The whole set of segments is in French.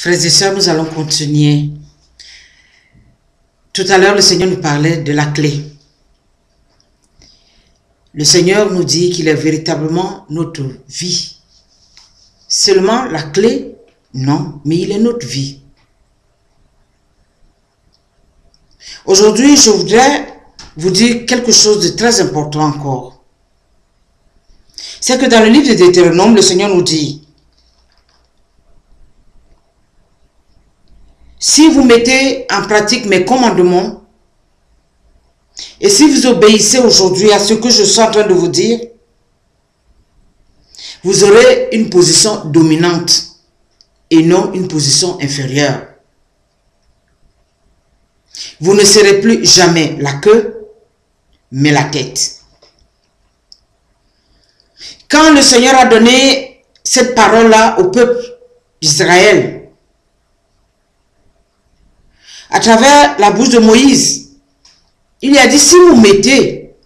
Frères et sœurs, nous allons continuer. Tout à l'heure, le Seigneur nous parlait de la clé. Le Seigneur nous dit qu'il est véritablement notre vie. Seulement la clé, non, mais il est notre vie. Aujourd'hui, je voudrais vous dire quelque chose de très important encore. C'est que dans le livre de Deutéronome, le Seigneur nous dit: si vous mettez en pratique mes commandements, et si vous obéissez aujourd'hui à ce que je suis en train de vous dire, vous aurez une position dominante et non une position inférieure. Vous ne serez plus jamais la queue, mais la tête. Quand le Seigneur a donné cette parole-là au peuple d'Israël, à travers la bouche de Moïse, il a dit: si vous mettez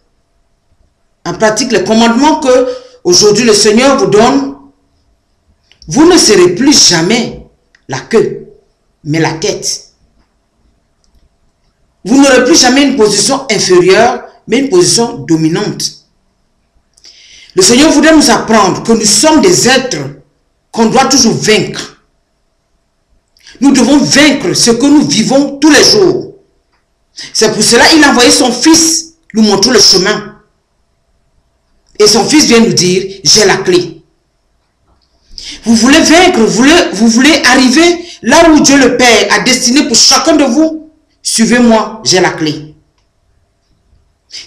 en pratique les commandements que aujourd'hui le Seigneur vous donne, vous ne serez plus jamais la queue, mais la tête. Vous n'aurez plus jamais une position inférieure, mais une position dominante. Le Seigneur voudrait nous apprendre que nous sommes des êtres qu'on doit toujours vaincre. Nous devons vaincre ce que nous vivons tous les jours. C'est pour cela qu'il a envoyé son fils nous montrer le chemin. Et son fils vient nous dire: j'ai la clé. Vous voulez vaincre, vous voulez arriver là où Dieu le Père a destiné pour chacun de vous? Suivez-moi, j'ai la clé.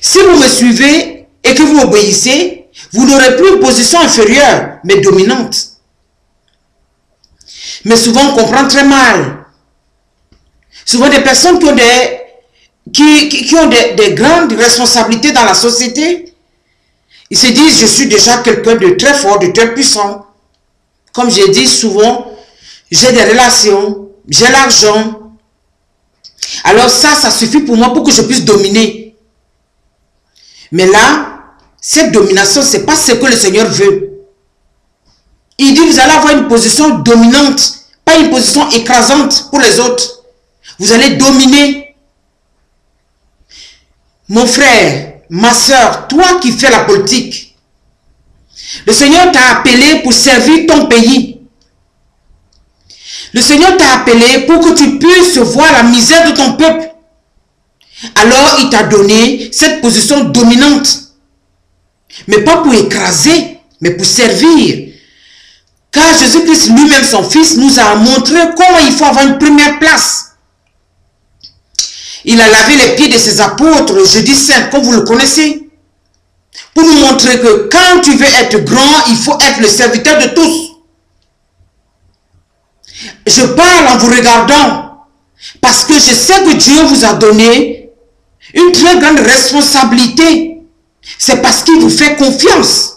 Si vous me suivez et que vous obéissez, vous n'aurez plus une position inférieure, mais dominante. Mais souvent, on comprend très mal. Souvent, des personnes qui ont des grandes responsabilités dans la société, ils se disent: je suis déjà quelqu'un de très fort, de très puissant. Comme je dis souvent, j'ai des relations, j'ai l'argent. Alors ça suffit pour moi pour que je puisse dominer. Mais là, cette domination, ce n'est pas ce que le Seigneur veut. Il dit: vous allez avoir une position dominante, pas une position écrasante pour les autres. Vous allez dominer. Mon frère, ma soeur, toi qui fais la politique, le Seigneur t'a appelé pour servir ton pays. Le Seigneur t'a appelé pour que tu puisses voir la misère de ton peuple. Alors il t'a donné cette position dominante. Mais pas pour écraser, mais pour servir. Car Jésus-Christ lui-même, son fils, nous a montré comment il faut avoir une première place. Il a lavé les pieds de ses apôtres le jeudi saint, comme vous le connaissez. Pour nous montrer que quand tu veux être grand, il faut être le serviteur de tous. Je parle en vous regardant parce que je sais que Dieu vous a donné une très grande responsabilité. C'est parce qu'il vous fait confiance.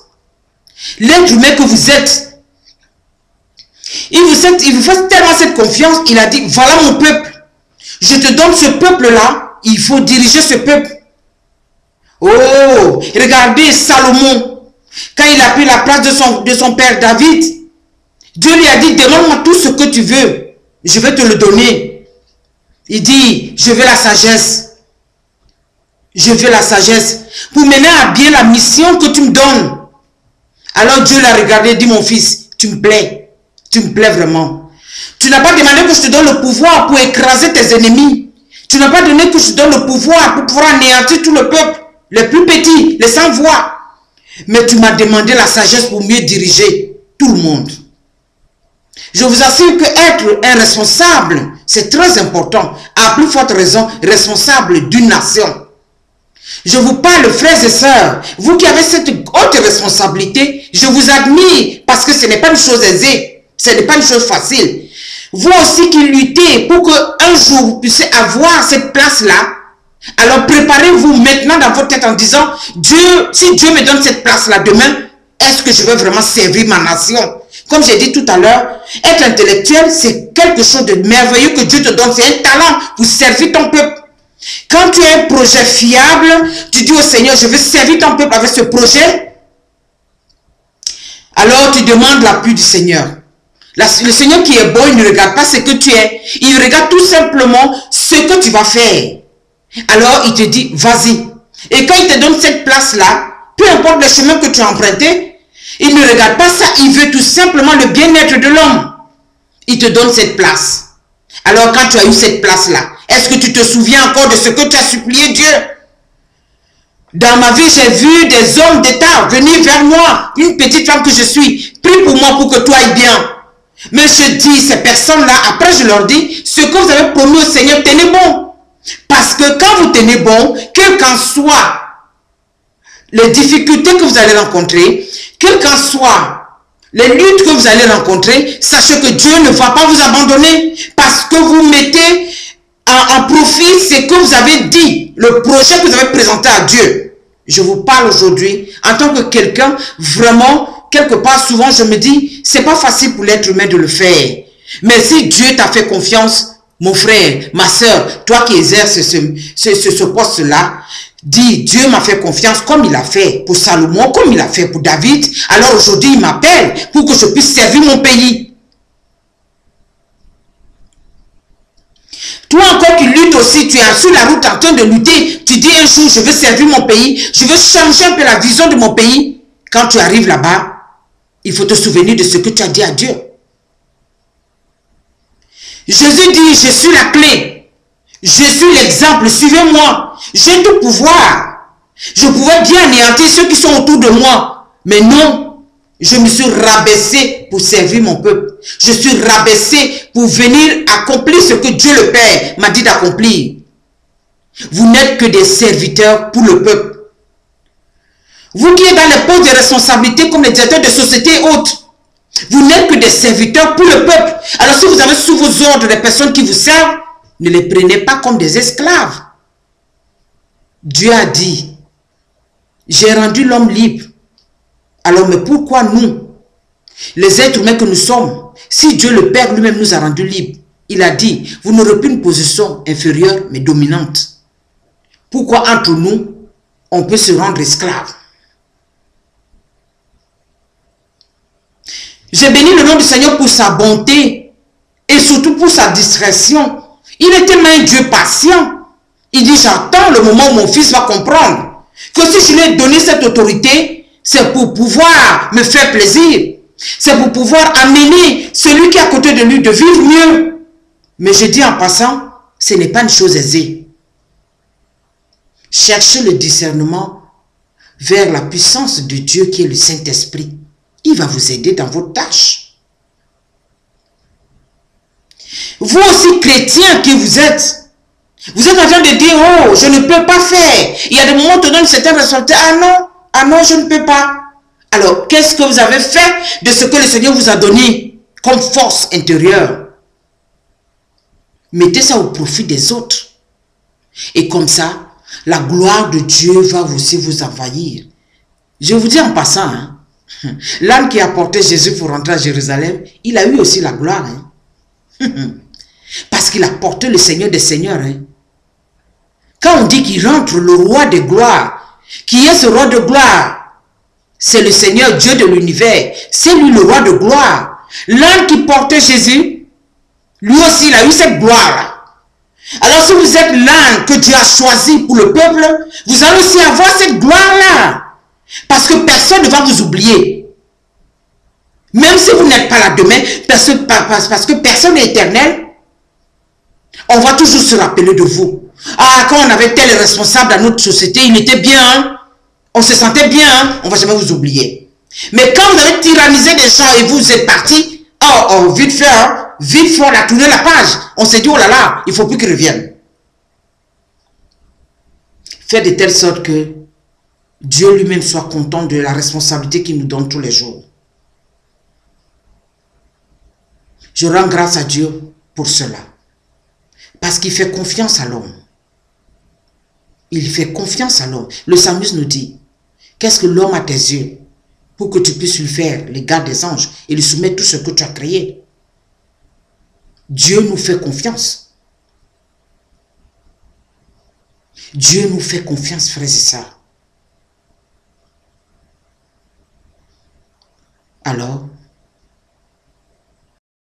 L'être humain que vous êtes, il vous fait tellement cette confiance, il a dit: voilà mon peuple. Je te donne ce peuple-là, il faut diriger ce peuple. Oh, regardez Salomon, quand il a pris la place de son père David, Dieu lui a dit: demande-moi tout ce que tu veux, je vais te le donner. Il dit: je veux la sagesse. Je veux la sagesse pour mener à bien la mission que tu me donnes. Alors Dieu l'a regardé et dit: mon fils, tu me plais vraiment. Tu n'as pas demandé que je te donne le pouvoir pour écraser tes ennemis. Tu n'as pas donné que je te donne le pouvoir pour pouvoir anéantir tout le peuple, les plus petits, les sans voix. Mais tu m'as demandé la sagesse pour mieux diriger tout le monde. Je vous assure que être un responsable, c'est très important. À plus forte raison, responsable d'une nation. Je vous parle, frères et sœurs, vous qui avez cette haute responsabilité, je vous admire parce que ce n'est pas une chose aisée, ce n'est pas une chose facile. Vous aussi qui luttez pour qu'un jour vous puissiez avoir cette place-là, alors préparez-vous maintenant dans votre tête en disant: Dieu, si Dieu me donne cette place-là demain, est-ce que je vais vraiment servir ma nation? Comme j'ai dit tout à l'heure, être intellectuel, c'est quelque chose de merveilleux que Dieu te donne, c'est un talent pour servir ton peuple. Quand tu as un projet fiable, tu dis au Seigneur: je veux servir ton peuple avec ce projet. Alors tu demandes l'appui du Seigneur. Le Seigneur qui est bon, il ne regarde pas ce que tu es. Il regarde tout simplement ce que tu vas faire. Alors, il te dit, vas-y. Et quand il te donne cette place-là, peu importe le chemin que tu as emprunté, il ne regarde pas ça. Il veut tout simplement le bien-être de l'homme. Il te donne cette place. Alors, quand tu as eu cette place-là, est-ce que tu te souviens encore de ce que tu as supplié Dieu? Dans ma vie, j'ai vu des hommes d'État venir vers moi, une petite femme que je suis. Prie pour moi pour que tout aille bien. Mais je dis, ces personnes-là, après je leur dis, ce que vous avez promis au Seigneur, tenez bon. Parce que quand vous tenez bon, quelles qu'en soient les difficultés que vous allez rencontrer, quelles qu'en soient les luttes que vous allez rencontrer, sachez que Dieu ne va pas vous abandonner. Parce que vous mettez en profit ce que vous avez dit, le projet que vous avez présenté à Dieu. Je vous parle aujourd'hui en tant que quelqu'un, vraiment, quelque part, souvent, je me dis, c'est pas facile pour l'être humain de le faire. Mais si Dieu t'a fait confiance, mon frère, ma soeur, toi qui exerces ce poste-là, dis, Dieu m'a fait confiance comme il a fait pour Salomon, comme il a fait pour David. Alors aujourd'hui, il m'appelle pour que je puisse servir mon pays. Toi encore qui luttes aussi, tu es sur la route en train de lutter. Tu dis un jour, je veux servir mon pays, je veux changer un peu la vision de mon pays. Quand tu arrives là-bas, il faut te souvenir de ce que tu as dit à Dieu. Jésus dit, je suis la clé. Je suis l'exemple, suivez-moi. J'ai tout pouvoir. Je pouvais bien anéantir ceux qui sont autour de moi. Mais non, je me suis rabaissé pour servir mon peuple. Je suis rabaissé pour venir accomplir ce que Dieu le Père m'a dit d'accomplir. Vous n'êtes que des serviteurs pour le peuple. Vous qui êtes dans les postes de responsabilité comme les directeurs de société et autres, vous n'êtes que des serviteurs pour le peuple. Alors si vous avez sous vos ordres des personnes qui vous servent, ne les prenez pas comme des esclaves. Dieu a dit, j'ai rendu l'homme libre. Alors mais pourquoi nous, les êtres humains que nous sommes, si Dieu le Père lui-même nous a rendus libres, il a dit, vous n'aurez plus une position inférieure mais dominante. Pourquoi entre nous, on peut se rendre esclave? J'ai béni le nom du Seigneur pour sa bonté et surtout pour sa discrétion. Il est tellement un Dieu patient. Il dit, j'attends le moment où mon fils va comprendre que si je lui ai donné cette autorité, c'est pour pouvoir me faire plaisir. C'est pour pouvoir amener celui qui est à côté de lui de vivre mieux. Mais je dis en passant, ce n'est pas une chose aisée. Cherchez le discernement vers la puissance de Dieu qui est le Saint-Esprit. Il va vous aider dans vos tâches. Vous aussi, chrétiens qui vous êtes en train de dire, oh, je ne peux pas faire. Il y a des moments où on te donne certaines responsabilités. Ah non, je ne peux pas. Alors, qu'est-ce que vous avez fait de ce que le Seigneur vous a donné comme force intérieure? Mettez ça au profit des autres. Et comme ça, la gloire de Dieu va aussi vous envahir. Je vous dis en passant, hein, l'âne qui a porté Jésus pour rentrer à Jérusalem, il a eu aussi la gloire. Hein. Parce qu'il a porté le Seigneur des Seigneurs. Hein. Quand on dit qu'il rentre le roi de gloire, qui est ce roi de gloire? C'est le Seigneur Dieu de l'univers. C'est lui le roi de gloire. L'âne qui portait Jésus, lui aussi il a eu cette gloire. Alors si vous êtes l'âne que Dieu a choisi pour le peuple, vous allez aussi avoir cette gloire-là. Parce que personne ne va vous oublier. Même si vous n'êtes pas là demain, parce que personne n'est éternel, on va toujours se rappeler de vous. Ah, quand on avait tel responsable dans notre société, il était bien, hein? On se sentait bien, hein? On ne va jamais vous oublier. Mais quand vous avez tyrannisé des gens et vous êtes partis, vite fait, hein? Vite fait, on a tourné la page. On s'est dit, oh là là, il ne faut plus qu'ils reviennent. Faites de telle sorte que Dieu lui-même soit content de la responsabilité qu'il nous donne tous les jours. Je rends grâce à Dieu pour cela. Parce qu'il fait confiance à l'homme. Il fait confiance à l'homme. Le psalmiste nous dit, qu'est-ce que l'homme a tes yeux pour que tu puisses lui faire les gardes des anges et lui soumettre tout ce que tu as créé? Dieu nous fait confiance. Dieu nous fait confiance, frères et sœurs. Alors,